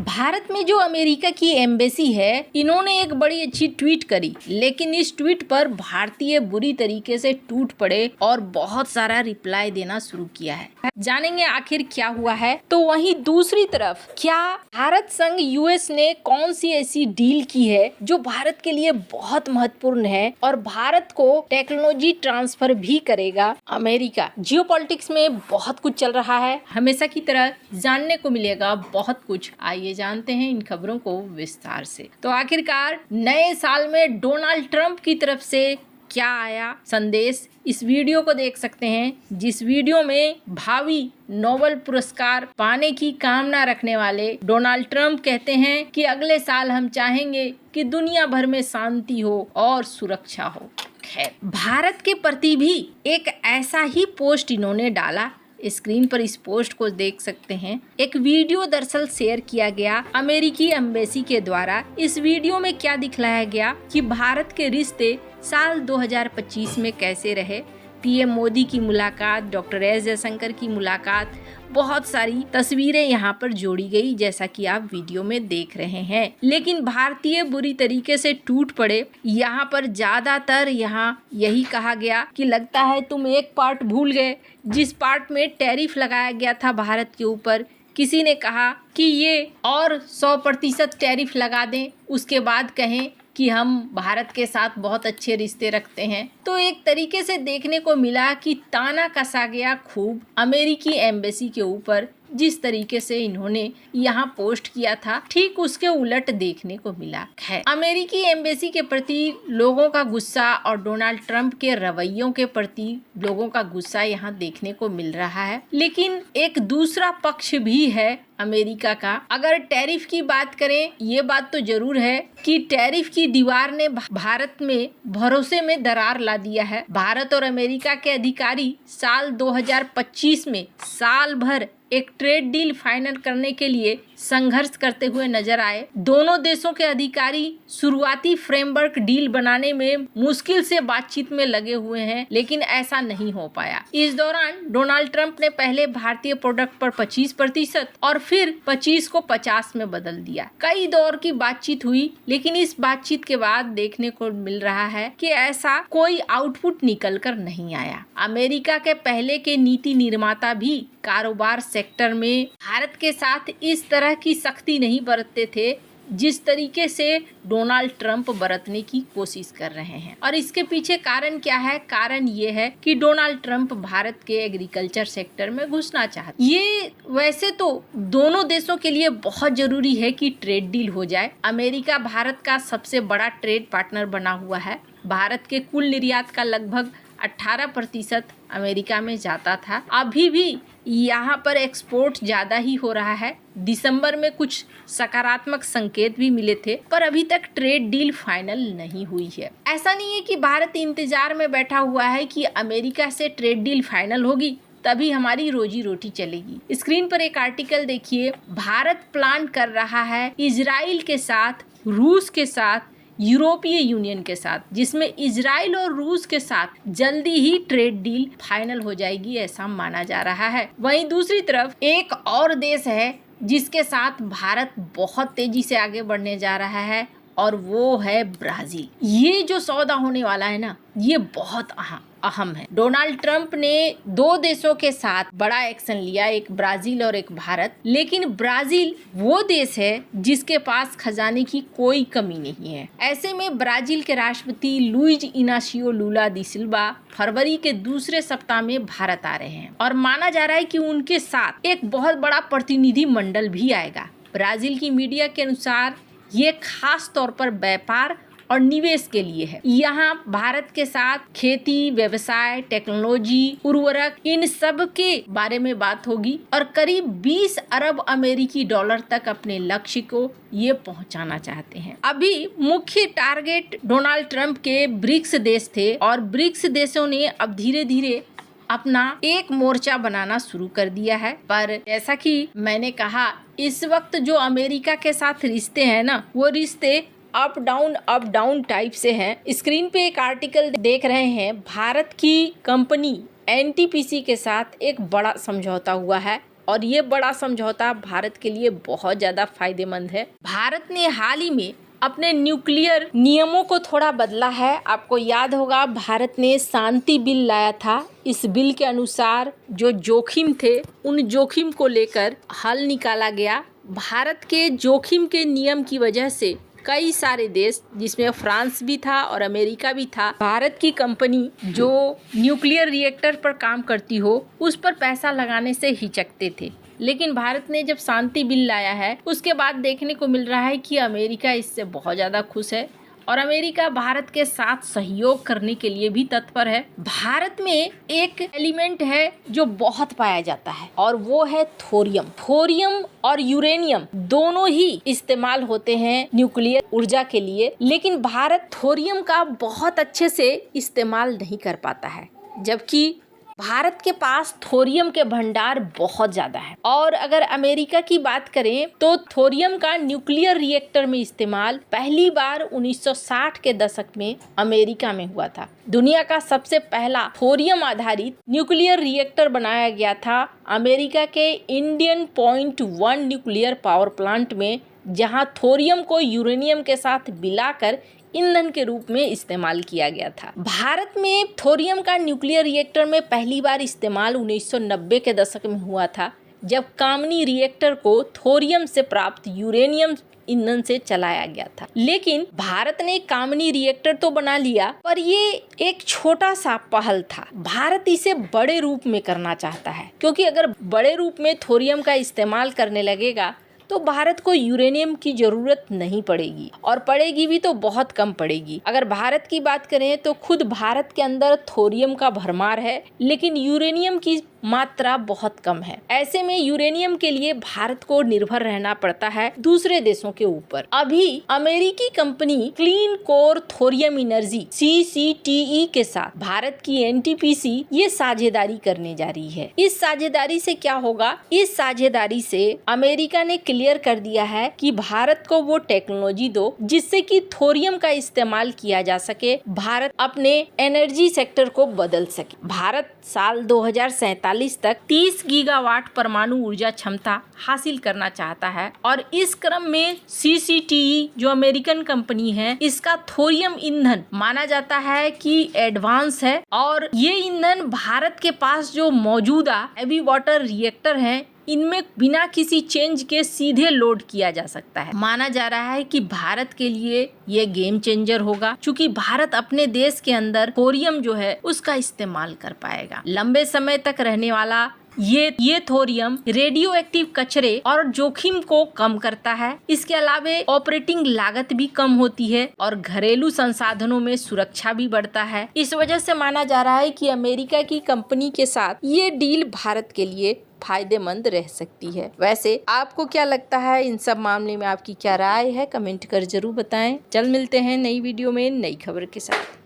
भारत में जो अमेरिका की एम्बेसी है, इन्होंने एक बड़ी अच्छी ट्वीट करी, लेकिन इस ट्वीट पर भारतीय बुरी तरीके से टूट पड़े और बहुत सारा रिप्लाई देना शुरू किया है। जानेंगे आखिर क्या हुआ है। तो वहीं दूसरी तरफ क्या भारत संग यूएस ने कौन सी ऐसी डील की है जो भारत के लिए बहुत महत्वपूर्ण है और भारत को टेक्नोलॉजी ट्रांसफर भी करेगा अमेरिका। जियोपॉलिटिक्स में बहुत कुछ चल रहा है, हमेशा की तरह जानने को मिलेगा बहुत कुछ। आइए जानते हैं इन खबरों को विस्तार से। तो आखिरकार नए साल में डोनाल्ड ट्रंप की तरफ से क्या आया संदेश, इस वीडियो को देख सकते हैं, जिस वीडियो में भावी नोबेल पुरस्कार पाने की कामना रखने वाले डोनाल्ड ट्रंप कहते हैं कि अगले साल हम चाहेंगे कि दुनिया भर में शांति हो और सुरक्षा हो। खैर, भारत के प्रति भी एक ऐसा ही पोस्ट इन्होंने डाला। स्क्रीन पर इस पोस्ट को देख सकते हैं। एक वीडियो दरअसल शेयर किया गया अमेरिकी एम्बेसी के द्वारा। इस वीडियो में क्या दिखलाया गया कि भारत के रिश्ते साल 2025 में कैसे रहे। पीएम मोदी की मुलाकात, डॉक्टर एस जयशंकर की मुलाकात, बहुत सारी तस्वीरें यहाँ पर जोड़ी गई जैसा कि आप वीडियो में देख रहे हैं। लेकिन भारतीय बुरी तरीके से टूट पड़े। यहाँ पर ज्यादातर यहाँ यही कहा गया कि लगता है तुम एक पार्ट भूल गए, जिस पार्ट में टैरिफ लगाया गया था भारत के ऊपर। किसी ने कहा कि ये और 100% टैरिफ लगा दें, उसके बाद कहें कि हम भारत के साथ बहुत अच्छे रिश्ते रखते हैं। तो एक तरीके से देखने को मिला कि ताना कसा गया खूब अमेरिकी एम्बेसी के ऊपर। जिस तरीके से इन्होंने यहाँ पोस्ट किया था, ठीक उसके उलट देखने को मिला है। अमेरिकी एम्बेसी के प्रति लोगों का गुस्सा और डोनाल्ड ट्रंप के रवैयों के प्रति लोगों का गुस्सा यहाँ देखने को मिल रहा है। लेकिन एक दूसरा पक्ष भी है अमेरिका का। अगर टैरिफ की बात करें, ये बात तो जरूर है कि टैरिफ की दीवार ने भारत में भरोसे में दरार ला दिया है। भारत और अमेरिका के अधिकारी साल 2025 में साल भर एक ट्रेड डील फाइनल करने के लिए संघर्ष करते हुए नजर आए। दोनों देशों के अधिकारी शुरुआती फ्रेमवर्क डील बनाने में मुश्किल से बातचीत में लगे हुए हैं, लेकिन ऐसा नहीं हो पाया। इस दौरान डोनाल्ड ट्रंप ने पहले भारतीय प्रोडक्ट पर 25% और फिर 25 को 50 में बदल दिया। कई दौर की बातचीत हुई, लेकिन इस बातचीत के बाद देखने को मिल रहा है कि ऐसा कोई आउटपुट निकल कर नहीं आया। अमेरिका के पहले के नीति निर्माता भी कारोबार सेक्टर में भारत के साथ इस तरह की सख्ती नहीं बरतते थे जिस तरीके से डोनाल्ड ट्रंप बरतने की कोशिश कर रहे हैं। और इसके पीछे कारण क्या है? कारण ये है कि डोनाल्ड ट्रंप भारत के एग्रीकल्चर सेक्टर में घुसना चाहते। ये वैसे तो दोनों देशों के लिए बहुत जरूरी है कि ट्रेड डील हो जाए। अमेरिका भारत का सबसे बड़ा ट्रेड पार्टनर बना हुआ है। भारत के कुल निर्यात का लगभग 18% अमेरिका में जाता था। अभी भी यहाँ पर एक्सपोर्ट ज़्यादा ही हो रहा है। दिसंबर में कुछ सकारात्मक संकेत भी मिले थे, पर अभी तक ट्रेड डील फाइनल नहीं हुई है। ऐसा नहीं है कि भारत इंतजार में बैठा हुआ है कि अमेरिका से ट्रेड डील फाइनल होगी तभी हमारी रोजी रोटी चलेगी। स्क्रीन पर एक आर्टिकल देखिए। भारत प्लान कर रहा है इजराइल के साथ, रूस के साथ, यूरोपीय यूनियन के साथ, जिसमें इजराइल और रूस के साथ जल्दी ही ट्रेड डील फाइनल हो जाएगी, ऐसा माना जा रहा है। वहीं दूसरी तरफ एक और देश है जिसके साथ भारत बहुत तेजी से आगे बढ़ने जा रहा है और वो है ब्राजील। ये जो सौदा होने वाला है ना, ये बहुत अहम है। डोनाल्ड ट्रंप ने दो देशों के साथ बड़ा एक्शन लिया, एक ब्राजील और एक भारत। लेकिन ब्राजील वो देश है जिसके पास खजाने की कोई कमी नहीं है। ऐसे में ब्राजील के राष्ट्रपति लुइज इनासियो लुला दी सिल्वा फरवरी के दूसरे सप्ताह में भारत आ रहे हैं और माना जा रहा है कि उनके साथ एक बहुत बड़ा प्रतिनिधि मंडल भी आएगा। ब्राजील की मीडिया के अनुसार ये खास तौर पर व्यापार और निवेश के लिए है। यहाँ भारत के साथ खेती, व्यवसाय, टेक्नोलॉजी, उर्वरक, इन सब के बारे में बात होगी और करीब 20 अरब अमेरिकी डॉलर तक अपने लक्ष्य को ये पहुंचाना चाहते हैं। अभी मुख्य टारगेट डोनाल्ड ट्रंप के ब्रिक्स देश थे और ब्रिक्स देशों ने अब धीरे धीरे अपना एक मोर्चा बनाना शुरू कर दिया है। पर जैसा कि मैंने कहा, इस वक्त जो अमेरिका के साथ रिश्ते हैं ना, वो रिश्ते अप डाउन टाइप से हैं। स्क्रीन पे एक आर्टिकल देख रहे हैं। भारत की कंपनी एनटीपीसी के साथ एक बड़ा समझौता हुआ है और ये बड़ा समझौता भारत के लिए बहुत ज़्यादा फायदेमंद है। भारत ने हाल ही में अपने न्यूक्लियर नियमों को थोड़ा बदला है। आपको याद होगा भारत ने शांति बिल लाया था। इस बिल के अनुसार जो जोखिम थे उन जोखिम को लेकर हल निकाला गया। भारत के जोखिम के नियम की वजह से कई सारे देश, जिसमें फ्रांस भी था और अमेरिका भी था, भारत की कंपनी जो न्यूक्लियर रिएक्टर पर काम करती हो उस पर पैसा लगाने से हिचकते थे। लेकिन भारत ने जब शांति बिल लाया है उसके बाद देखने को मिल रहा है कि अमेरिका इससे बहुत ज़्यादा खुश है और अमेरिका भारत के साथ सहयोग करने के लिए भी तत्पर है। भारत में एक एलिमेंट है जो बहुत पाया जाता है और वो है थोरियम। थोरियम और यूरेनियम दोनों ही इस्तेमाल होते हैं न्यूक्लियर ऊर्जा के लिए, लेकिन भारत थोरियम का बहुत अच्छे से इस्तेमाल नहीं कर पाता है, जबकि भारत के पास थोरियम के भंडार बहुत ज़्यादा है। और अगर अमेरिका की बात करें तो थोरियम का न्यूक्लियर रिएक्टर में इस्तेमाल पहली बार 1960 के दशक में अमेरिका में हुआ था। दुनिया का सबसे पहला थोरियम आधारित न्यूक्लियर रिएक्टर बनाया गया था अमेरिका के Indian point 1 nuclear power plant में, जहां थोरियम को यूरेनियम के साथ मिलाकर ईंधन के रूप में इस्तेमाल किया गया था। भारत में थोरियम का न्यूक्लियर रिएक्टर में पहली बार इस्तेमाल 1990 के दशक में हुआ था, जब कामनी रिएक्टर को थोरियम से प्राप्त यूरेनियम ईंधन से चलाया गया था। लेकिन भारत ने कामनी रिएक्टर तो बना लिया, पर ये एक छोटा सा पहल था। भारत इसे बड़े रूप में करना चाहता है, क्योंकि अगर बड़े रूप में थोरियम का इस्तेमाल करने लगेगा तो भारत को यूरेनियम की जरूरत नहीं पड़ेगी, और पड़ेगी भी तो बहुत कम पड़ेगी। अगर भारत की बात करें तो खुद भारत के अंदर थोरियम का भरमार है, लेकिन यूरेनियम की मात्रा बहुत कम है। ऐसे में यूरेनियम के लिए भारत को निर्भर रहना पड़ता है दूसरे देशों के ऊपर। अभी अमेरिकी company clean core thorium energy CCTE के साथ भारत की NTPC ये साझेदारी करने जा रही है। इस साझेदारी से क्या होगा? इस साझेदारी से अमेरिका ने क्लियर कर दिया है कि भारत को वो टेक्नोलॉजी दो जिससे कि थोरियम का इस्तेमाल किया जा सके, भारत अपने एनर्जी सेक्टर को बदल सके। भारत साल 2047 तक 30 गीगावाट परमाणु ऊर्जा क्षमता हासिल करना चाहता है, और इस क्रम में CCTE जो अमेरिकन कंपनी है, इसका थोरियम ईंधन माना जाता है कि एडवांस है, और ये ईंधन भारत के पास जो मौजूदा हैवी वाटर रिएक्टर हैं इनमें बिना किसी चेंज के सीधे लोड किया जा सकता है। माना जा रहा है कि भारत के लिए ये गेम चेंजर होगा, क्योंकि भारत अपने देश के अंदर थोरियम जो है उसका इस्तेमाल कर पाएगा। लंबे समय तक रहने वाला ये थोरियम रेडियो एक्टिव कचरे और जोखिम को कम करता है। इसके अलावा ऑपरेटिंग लागत भी कम होती है और घरेलू संसाधनों में सुरक्षा भी बढ़ता है। इस वजह से माना जा रहा है कि अमेरिका की कंपनी के साथ ये डील भारत के लिए फायदेमंद रह सकती है। वैसे आपको क्या लगता है? इन सब मामले में आपकी क्या राय है? कमेंट कर जरूर बताएं। जल्द मिलते हैं नई वीडियो में नई खबर के साथ।